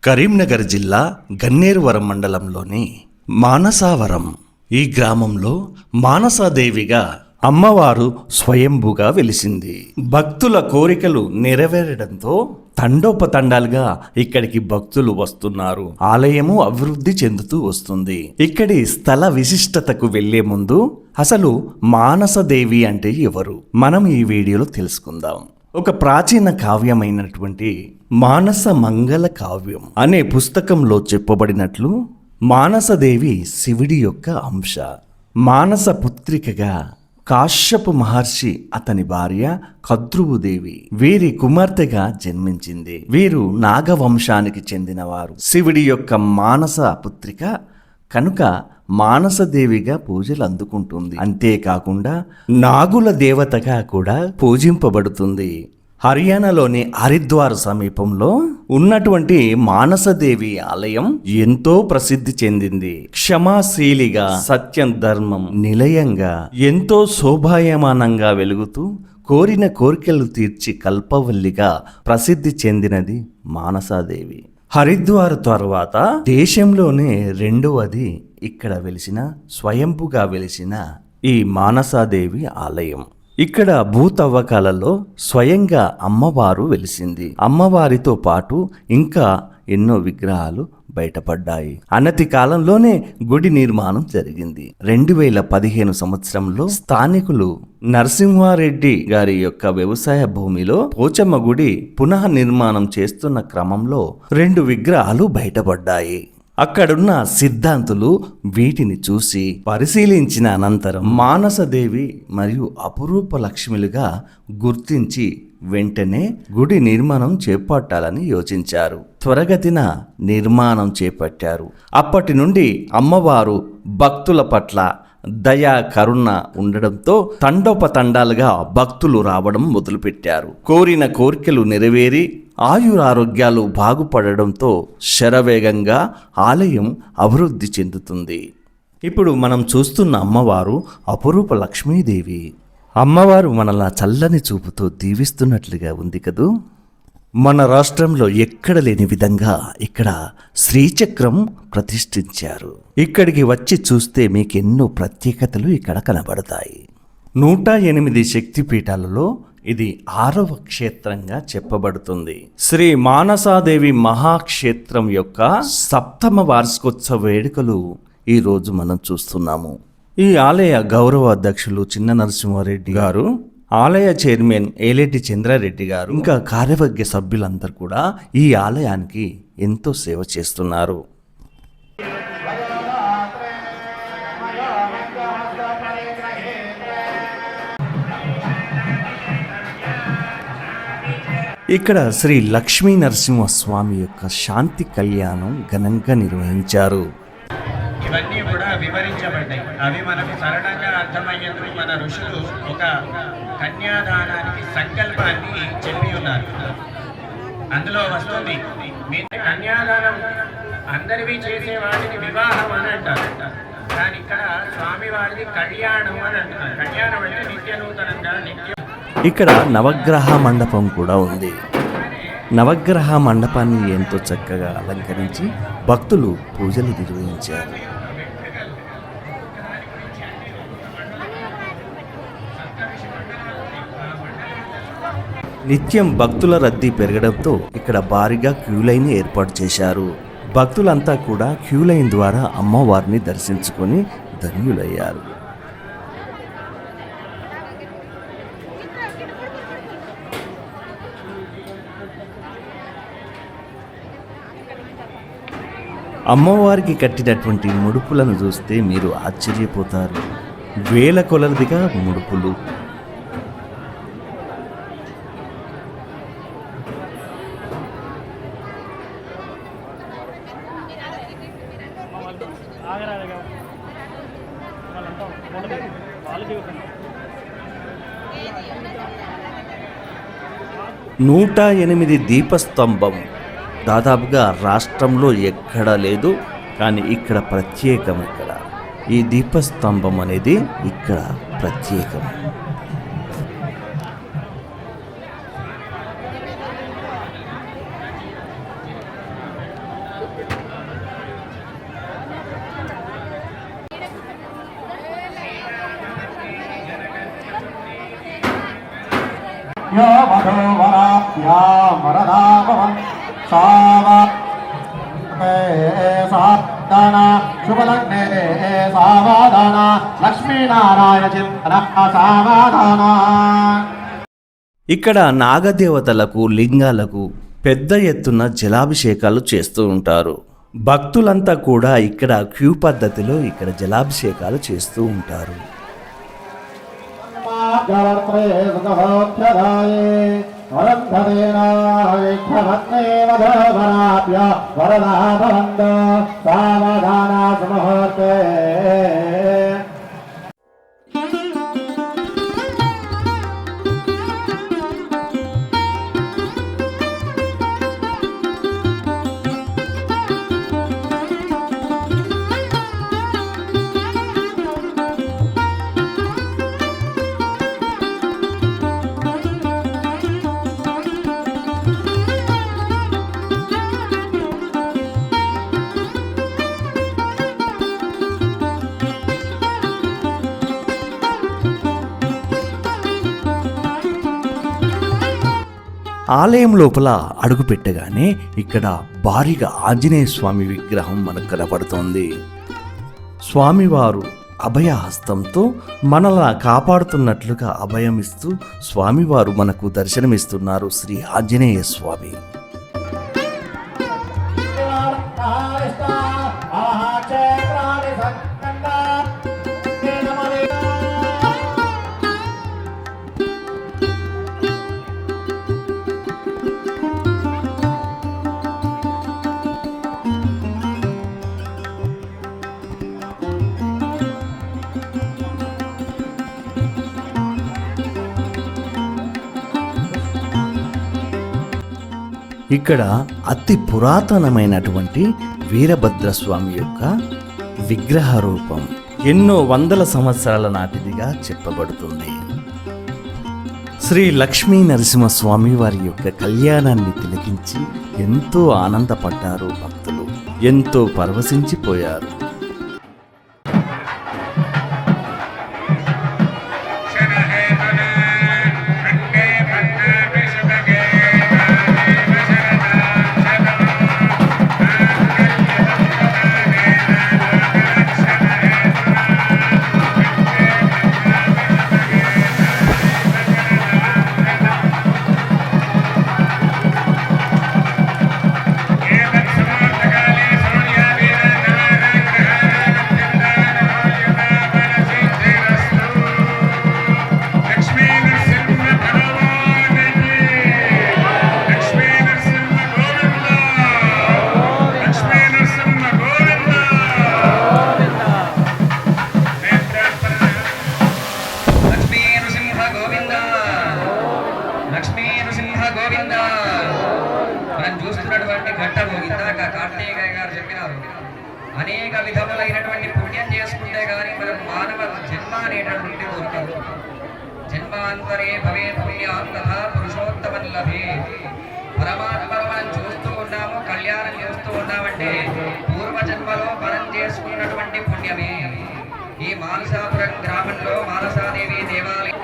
కరీంనగర్ జిల్లా గన్నేరువరం మండలంలోని మానసావరం ఈ గ్రామంలో మానసాదేవిగా అమ్మవారు స్వయంభుగా వెలిసింది. భక్తుల కోరికలు నెరవేరడంతో తండోపతండాలుగా ఇక్కడికి భక్తులు వస్తున్నారు. ఆలయము అభివృద్ధి చెందుతూ వస్తుంది. ఇక్కడి స్థల విశిష్టతకు వెళ్లే ముందు అసలు మానసదేవి అంటే ఎవరు మనం ఈ వీడియోలో తెలుసుకుందాం. ఒక ప్రాచీన కావ్యమైనటువంటి మానస మంగళ కావ్యం అనే పుస్తకంలో చెప్పబడినట్లు మానసదేవి శివుడి యొక్క అంశ. మానస పుత్రికగా కాశ్యపు మహర్షి అతని భార్య కద్రువుదేవి వీరి కుమార్తెగా జన్మించింది. వీరు నాగవంశానికి చెందినవారు. శివుడి యొక్క మానస పుత్రిక కనుక మానసదేవిగా పూజలు అందుకుంటుంది. అంతేకాకుండా నాగుల దేవతగా కూడా పూజింపబడుతుంది. హర్యానాలోని హరిద్వార్ సమీపంలో ఉన్నటువంటి మానసదేవి ఆలయం ఎంతో ప్రసిద్ధి చెందింది. క్షమాశీలిగా, సత్యం, ధర్మం నిలయంగా, ఎంతో శోభాయమానంగా వెలుగుతూ కోరిన కోరికలు తీర్చి కల్పవల్లిగా ప్రసిద్ధి చెందినది మానసాదేవి. హరిద్వార్ తర్వాత దేశంలోనే రెండవది ఇక్కడ వెలిసిన స్వయంభుగా వెలిసిన ఈ మానసాదేవి ఆలయం. ఇక్కడ భూతవ్వకాలలో స్వయంగా అమ్మవారు వెలిసింది. అమ్మవారితో పాటు ఇంకా ఎన్నో విగ్రహాలు బయటపడ్డాయి. అనతి కాలంలోనే గుడి నిర్మాణం జరిగింది. 2015 సంవత్సరంలో స్థానికులు నరసింహారెడ్డి గారి యొక్క వ్యవసాయ భూమిలో పోచమ్మ గుడి పునః నిర్మాణం చేస్తున్న క్రమంలో 2 విగ్రహాలు బయటపడ్డాయి. అక్కడున్న సిద్ధాంతులు వీటిని చూసి పరిశీలించిన అనంతరం మానసదేవి మరియు అపురూప లక్ష్మిలుగా గుర్తించి వెంటనే గుడి నిర్మాణం చేపట్టాలని యోచించారు. త్వరగతిన నిర్మాణం చేపట్టారు. అప్పటి నుండి అమ్మవారు భక్తుల పట్ల దయా కరుణ ఉండడంతో తండోపతండాలుగా భక్తులు రావడం మొదలుపెట్టారు. కోరిన కోరికలు నెరవేరి ఆయురారోగ్యాలు బాగుపడడంతో శరవేగంగా ఆలయం అభివృద్ధి చెందుతుంది. ఇప్పుడు మనం చూస్తున్న అమ్మవారు అపురూప లక్ష్మీదేవి. అమ్మవారు మనలా చల్లని చూపుతో దీవిస్తున్నట్లుగా ఉంది కదూ. మన రాష్ట్రంలో ఎక్కడ లేని విధంగా ఇక్కడ శ్రీచక్రం ప్రతిష్ఠించారు. ఇక్కడికి వచ్చి చూస్తే మీకెన్నో ప్రత్యేకతలు ఇక్కడ కనబడతాయి. 108 శక్తిపీఠాలలో ఇది 6వ క్షేత్రంగా చెప్పబడుతుంది. శ్రీ మానసాదేవి మహాక్షేత్రం యొక్క 7వ వార్షికోత్సవ వేడుకలు ఈరోజు మనం చూస్తున్నాము. ఈ ఆలయ గౌరవ అధ్యక్షులు చిన్న నరసింహారెడ్డి గారు, ఆలయ చైర్మన్ ఏలేటి చంద్రారెడ్డి గారు, ఇంకా కార్యవర్గ సభ్యులందరూ కూడా ఈ ఆలయానికి ఎంతో సేవ చేస్తున్నారు. ఇక్కడ శ్రీ లక్ష్మీ నరసింహస్వామి యొక్క శాంతి కళ్యాణం ఘనంగా నిర్వహించారు. ఇవన్నీ కూడా వివరించబడ్డాయి. అవి మనకు సరళంగా అర్థమయ్యేందుకు మన ఋషులు ఒక కన్యాదానానికి సంకల్పాన్ని చెప్పి ఉన్నారు. అందులో వస్తుంది, మీ కన్యాదానం అందరివి చేసే వాటిని వివాహం అని అంటారు. కానీ ఇక్కడ స్వామివారిది కళ్యాణం అని అంటున్నారు. కళ్యాణం అంటే నిత్య నూతనంగా ఇక్కడ నవగ్రహ మండపం కూడా ఉంది. నవగ్రహ మండపాన్ని ఎంతో చక్కగా అలంకరించి భక్తులు పూజలు నిర్వహించారు. నిత్యం భక్తుల రద్దీ పెరగడంతో ఇక్కడ భారీగా క్యూ లైన్ ఏర్పాటు చేశారు. భక్తులంతా కూడా క్యూ లైన్ ద్వారా అమ్మవారిని దర్శించుకొని ధన్యులయ్యారు. అమ్మవారికి కట్టినటువంటి ముడుపులను చూస్తే మీరు ఆశ్చర్యపోతారు. వేల కొలదిగా ముడుపులు. నూట 8 దీపస్తంభం దాదాపుగా రాష్ట్రంలో ఎక్కడా లేదు. కానీ ఇక్కడ ప్రత్యేకం. ఇక్కడ ఈ దీపస్తంభం అనేది ఇక్కడ ప్రత్యేకం. वराभ्या वरदा भवन् सावधान शुभलग्ने सावधान लक्ष्मीनारायण चिन्तन सावधान. ఇక్కడ నాగదేవతలకు లింగాలకు పెద్ద ఎత్తున జలాభిషేకాలు చేస్తూ ఉంటారు. భక్తులంతా కూడా ఇక్కడ క్యూ పద్ధతిలో ఇక్కడ జలాభిషేకాలు చేస్తూ ఉంటారు. ఆలయం లోపల అడుగు పెట్టగానే ఇక్కడ భారీగా ఆంజనేయ స్వామి విగ్రహం మనకు కనపడుతోంది. స్వామివారు అభయ హస్తంతో మనలా కాపాడుతున్నట్లుగా అభయమిస్తూ స్వామివారు మనకు దర్శనమిస్తున్నారు. శ్రీ ఆంజనేయ స్వామి. ఇక్కడ అతి పురాతనమైనటువంటి వీరభద్రస్వామి యొక్క విగ్రహ రూపం ఎన్నో వందల సంవత్సరాల నాటిదిగా చెప్పబడుతుంది. శ్రీ లక్ష్మీ నరసింహస్వామి వారి యొక్క కళ్యాణాన్ని తిలకించి ఎంతో ఆనందపడ్డారు భక్తులు, ఎంతో పరవశించిపోయారు. అనేక విధములైనటువంటి పుణ్యం చేసుకుంటే గానీ మనం మానవ జన్మ అనేటటువంటి దొరకదు. జన్మాంతరే భవే పుణ్యాం తథా పురుషోత్తమం లభే. పరమాత్మను మనం చూస్తూ ఉన్నాము, కళ్యాణం చేస్తూ ఉన్నామంటే పూర్వజన్మలో మనం చేసుకున్నటువంటి పుణ్యమే. ఈ మానసాపురం గ్రామంలో మానసాదేవి దేవాలయం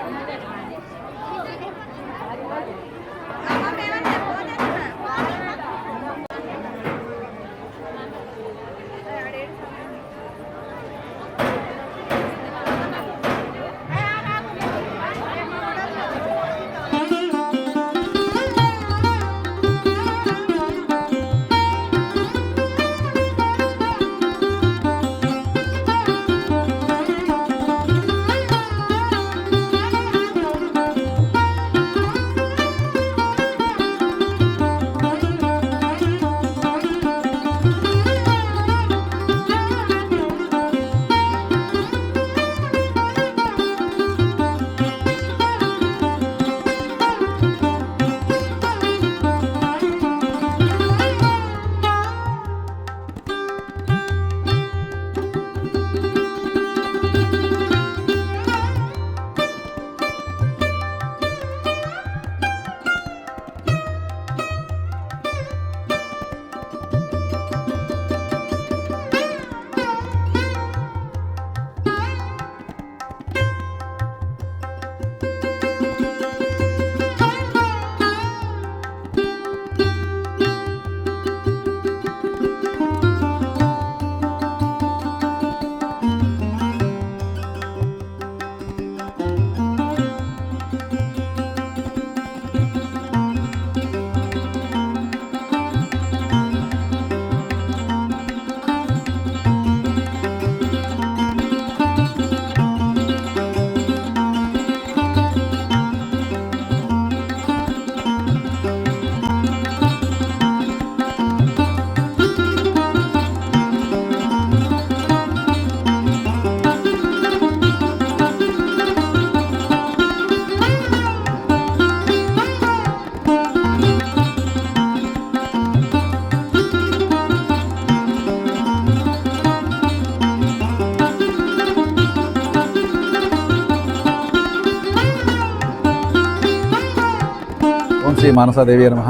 శ్రీ మానసాదేవి నమః.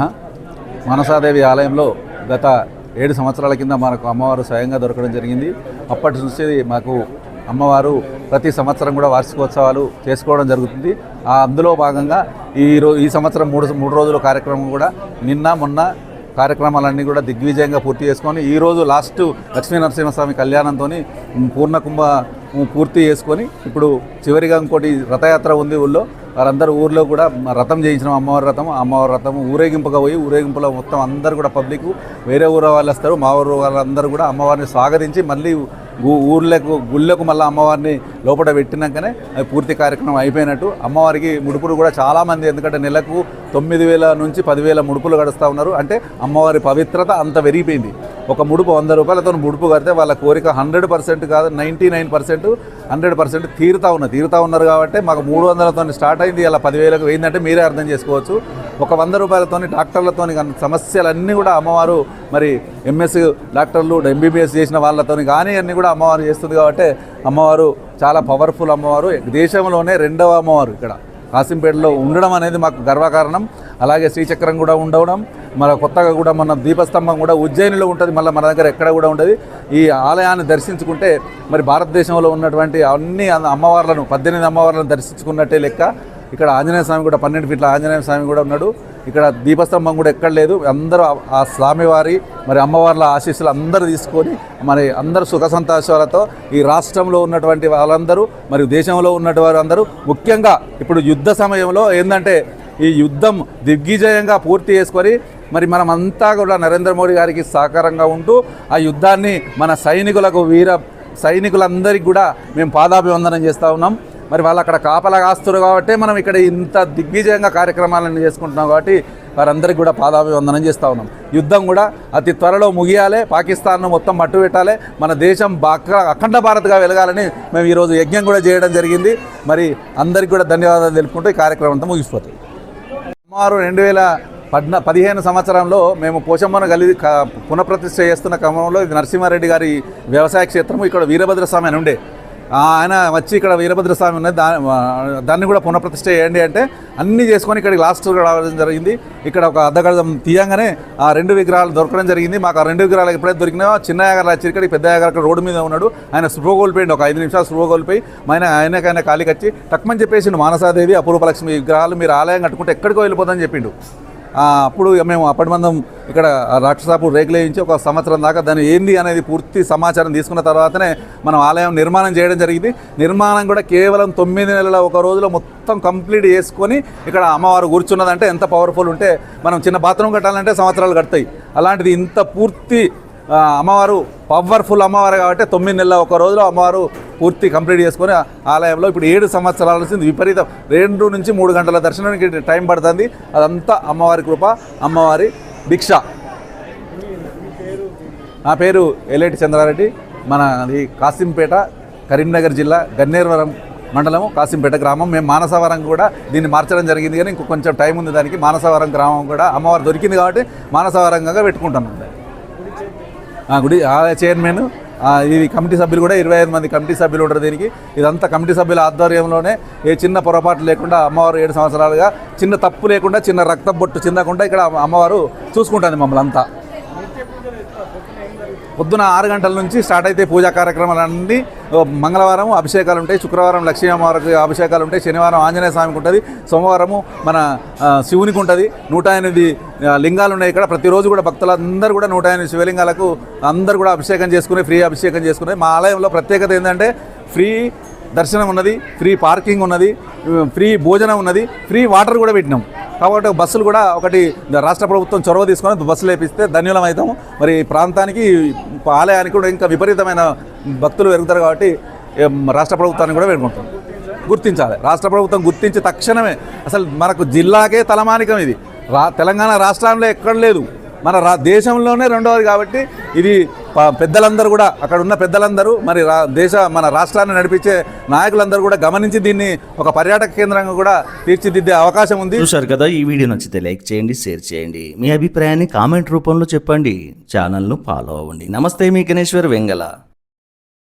మానసాదేవి ఆలయంలో గత 7 సంవత్సరాల కింద మనకు అమ్మవారు స్వయంగా దొరకడం జరిగింది. అప్పటి నుంచి మాకు అమ్మవారు ప్రతి సంవత్సరం కూడా వార్షికోత్సవాలు చేసుకోవడం జరుగుతుంది. అందులో భాగంగా ఈ సంవత్సరం మూడు రోజుల కార్యక్రమం కూడా నిన్న మొన్న కార్యక్రమాలన్నీ కూడా దిగ్విజయంగా పూర్తి చేసుకొని ఈరోజు లాస్ట్ లక్ష్మీ నరసింహస్వామి కళ్యాణంతో పూర్ణకుంభ పూర్తి చేసుకొని ఇప్పుడు చివరిగా ఇంకోటి రథయాత్ర ఉంది ఊళ్ళో. వారందరూ ఊర్లో కూడా రథం చేయించిన అమ్మవారి రథం ఊరేగింపుగా పోయి ఊరేగింపులో మొత్తం అందరూ కూడా పబ్లిక్ వేరే ఊరు వాళ్ళు వస్తారు. మా ఊరు వాళ్ళందరూ కూడా అమ్మవారిని స్వాగతించి మళ్ళీ గుళ్ళకు మళ్ళీ అమ్మవారిని లోపల పెట్టినాకనే అది పూర్తి కార్యక్రమం అయిపోయినట్టు. అమ్మవారికి ముడుపులు కూడా చాలామంది, ఎందుకంటే నెలకు 9,000 నుంచి 10,000 ముడుపులు గడుస్తూ ఉన్నారు. అంటే అమ్మవారి పవిత్రత అంత పెరిగిపోయింది. ఒక ముడుపు 100 రూపాయలతో ముడుపు కడితే వాళ్ళ కోరిక 100% కాదు 99% 100% తీరుతా ఉన్నారు. కాబట్టి మాకు 300లతో స్టార్ట్ అయింది, ఇలా 10,000కు పోయిందంటే మీరే అర్థం చేసుకోవచ్చు. ఒక 100 రూపాయలతో డాక్టర్లతో సమస్యలన్నీ కూడా అమ్మవారు మరి ఎంఎస్ డాక్టర్లు ఎంబీబీఎస్ చేసిన వాళ్ళతో కానీ అన్నీ కూడా అమ్మవారు చేస్తుంది. కాబట్టి అమ్మవారు చాలా పవర్ఫుల్ అమ్మవారు. దేశంలోనే 2వ అమ్మవారు ఇక్కడ కాసింపేటలో ఉండడం అనేది మాకు గర్వకారణం. అలాగే శ్రీచక్రం కూడా ఉండడం, మన కొత్తగా కూడా మన దీపస్తంభం కూడా ఉజ్జయినిలో ఉంటుంది, మళ్ళీ మన దగ్గర ఎక్కడ కూడా ఉంటుంది. ఈ ఆలయాన్ని దర్శించుకుంటే మరి భారతదేశంలో ఉన్నటువంటి అన్ని అమ్మవార్లను 18 అమ్మవార్లను దర్శించుకున్నట్టే లెక్క. ఇక్కడ ఆంజనేయ స్వామి కూడా 12 ఫీట్ల ఆంజనేయ స్వామి కూడా ఉన్నాడు. ఇక్కడ దీపస్తంభం కూడా ఎక్కడ లేదు. అందరూ ఆ స్వామివారి మరి అమ్మవార్ల ఆశీస్సులు అందరూ తీసుకొని మరి అందరూ సుఖ సంతోషాలతో ఈ రాష్ట్రంలో ఉన్నటువంటి వాళ్ళందరూ మరి దేశంలో ఉన్నటువంటి వారందరూ ముఖ్యంగా ఇప్పుడు యుద్ధ సమయంలో ఏంటంటే ఈ యుద్ధం దిగ్విజయంగా పూర్తి చేసుకొని మరి మనమంతా కూడా నరేంద్ర మోడీ గారికి సహకారంగా ఉంటూ ఆ యుద్ధాన్ని మన సైనికులందరికీ కూడా మేము పాదాభివందనం చేస్తూ ఉన్నాం. మరి వాళ్ళు అక్కడ కాపలా కాస్తున్నారు కాబట్టి మనం ఇక్కడ ఇంత దిగ్విజయంగా కార్యక్రమాలను చేసుకుంటున్నాం. కాబట్టి వారందరికీ కూడా పాదాభివందనం చేస్తూ ఉన్నాం. యుద్ధం కూడా అతి త్వరలో ముగియాలి, పాకిస్తాన్ను మొత్తం మట్టు పెట్టాలి, మన దేశం అఖండ భారత్గా వెలగాలని మేము ఈరోజు యజ్ఞం కూడా చేయడం జరిగింది. మరి అందరికీ కూడా ధన్యవాదాలు తెలుపుకుంటూ ఈ కార్యక్రమం అంతా ముగిసిపోతుంది. సుమారు 2015 సంవత్సరంలో మేము పోచమ్మను పునఃప్రతిష్ఠ చేస్తున్న క్రమంలో ఇది నరసింహారెడ్డి గారి వ్యవసాయ క్షేత్రము. ఇక్కడ వీరభద్రస్వామి అని ఉండే ఆయన వచ్చి ఇక్కడ వీరభద్రస్వామి ఉన్నది, దాన్ని కూడా పునఃప్రతిష్ఠ చేయండి అంటే అన్నీ చేసుకొని ఇక్కడికి లాస్ట్ రావడం జరిగింది. ఇక్కడ ఒక అర్ధగజం తీయంగానే ఆ 2 విగ్రహాలు దొరకడం జరిగింది. మాకు ఆ 2 విగ్రహాలు ఎప్పుడైతే దొరికినా చిన్నయ్య గారు వచ్చి ఇక్కడికి పెద్దయ్య గారు రోడ్డు మీద ఉన్నాడు. ఆయన స్పృహ కోల్పోయింది, ఒక 5 నిమిషాలు స్పృహ కోల్పోయి ఆయనకైనా ఖాళీకి వచ్చి టక్మని చెప్పేసి మానసాదేవి అపూర్వలక్ష్మి విగ్రహాలు మీరు ఆలయం కట్టుకుంటే ఎక్కడికో వెళ్ళిపోతుందని చెప్పిండు. అప్పుడు మేము అప్పటి మందం ఇక్కడ రాక్షసాపూర్ రేకులేయించి ఒక సంవత్సరం దాకా దాన్ని ఏంది అనేది పూర్తి సమాచారం తీసుకున్న తర్వాతనే మనం ఆలయం నిర్మాణం చేయడం జరిగింది. నిర్మాణం కూడా కేవలం 9 నెలల ఒక రోజులో మొత్తం కంప్లీట్ చేసుకొని ఇక్కడ అమ్మవారు కూర్చున్నదంటే ఎంత పవర్ఫుల్ ఉంటే మనం చిన్న బాత్రూమ్ కట్టాలంటే సంవత్సరాలు కడతాయి. అలాంటిది ఇంత పూర్తి అమ్మవారు పవర్ఫుల్ అమ్మవారు కాబట్టి 9 నెలల ఒక రోజులో అమ్మవారు పూర్తి కంప్లీట్ చేసుకొని ఆలయంలో ఇప్పుడు 7 సంవత్సరాల నుంచి విపరీతం 2 నుంచి 3 గంటల దర్శనానికి టైం పడుతుంది. అదంతా అమ్మవారి కృప, అమ్మవారి భిక్ష. నా పేరు ఎలేటి చంద్రారెడ్డి. మనది కాసింపేట, కరీంనగర్ జిల్లా, గన్నేరువరం మండలము, కాసింపేట గ్రామం. మేము మానసవరం కూడా దీన్ని మార్చడం జరిగింది, కానీ ఇంకో కొంచెం టైం ఉంది దానికి. మానసవరం గ్రామం కూడా అమ్మవారు దొరికింది కాబట్టి మానసవరంగా పెట్టుకుంటున్నాం. గుడి ఆలయ చైర్మన్, ఇది కమిటీ సభ్యులు కూడా 25 మంది కమిటీ సభ్యులు ఉంటారు దీనికి. ఇదంతా కమిటీ సభ్యుల ఆధ్వర్యంలోనే ఏ చిన్న పొరపాటు లేకుండా అమ్మవారు 7 సంవత్సరాలుగా చిన్న తప్పు లేకుండా, చిన్న రక్త బొట్టు చెందకుండా ఇక్కడ అమ్మవారు చూసుకుంటుంది మమ్మల్ని అంతా. పొద్దున 6 గంటల నుంచి స్టార్ట్ అయితే పూజా కార్యక్రమాలన్నీ. మంగళవారం అభిషేకాలు ఉంటాయి, శుక్రవారం లక్ష్మీ అమ్మవారికి అభిషేకాలు ఉంటాయి, శనివారం ఆంజనేయ స్వామికి ఉంటుంది, సోమవారము మన శివునికి ఉంటుంది. 108 లింగాలు ఉన్నాయి ఇక్కడ. ప్రతిరోజు కూడా భక్తులందరూ కూడా 108 శివలింగాలకు అందరూ కూడా అభిషేకం చేసుకుని ఫ్రీ అభిషేకం చేసుకుని. మా ఆలయంలో ప్రత్యేకత ఏంటంటే ఫ్రీ దర్శనం ఉన్నది, ఫ్రీ పార్కింగ్ ఉన్నది, ఫ్రీ భోజనం ఉన్నది, ఫ్రీ వాటర్ కూడా పెట్టినాం. కాబట్టి బస్సులు కూడా ఒకటి రాష్ట్ర ప్రభుత్వం చొరవ తీసుకొని బస్సులు వేపిస్తే ధన్యులం అవుతాము. మరి ప్రాంతానికి ఆలయానికి కూడా ఇంకా విపరీతమైన భక్తులు పెరుగుతారు కాబట్టి రాష్ట్ర ప్రభుత్వాన్ని కూడా వేడుకుంటాం. గుర్తించాలి, రాష్ట్ర ప్రభుత్వం గుర్తించి తక్షణమే. అసలు మనకు జిల్లాకే తలమానికం ఇది. తెలంగాణ రాష్ట్రంలో ఎక్కడ లేదు, మన దేశంలోనే 2వది. కాబట్టి ఇది పెద్దలందరూ కూడా, అక్కడ ఉన్న పెద్దలందరూ మరి మన రాష్ట్రాన్ని నడిపించే నాయకులందరూ కూడా గమనించి దీన్ని ఒక పర్యాటక కేంద్రంగా కూడా తీర్చిదిద్దే అవకాశం ఉంది. చూశారు కదా, ఈ వీడియో నచ్చితే లైక్ చేయండి, షేర్ చేయండి, మీ అభిప్రాయాన్ని కామెంట్ రూపంలో చెప్పండి, ఛానల్ను ఫాలో అవ్వండి. నమస్తే, మీ గణేశ్వర్ వెంగళ.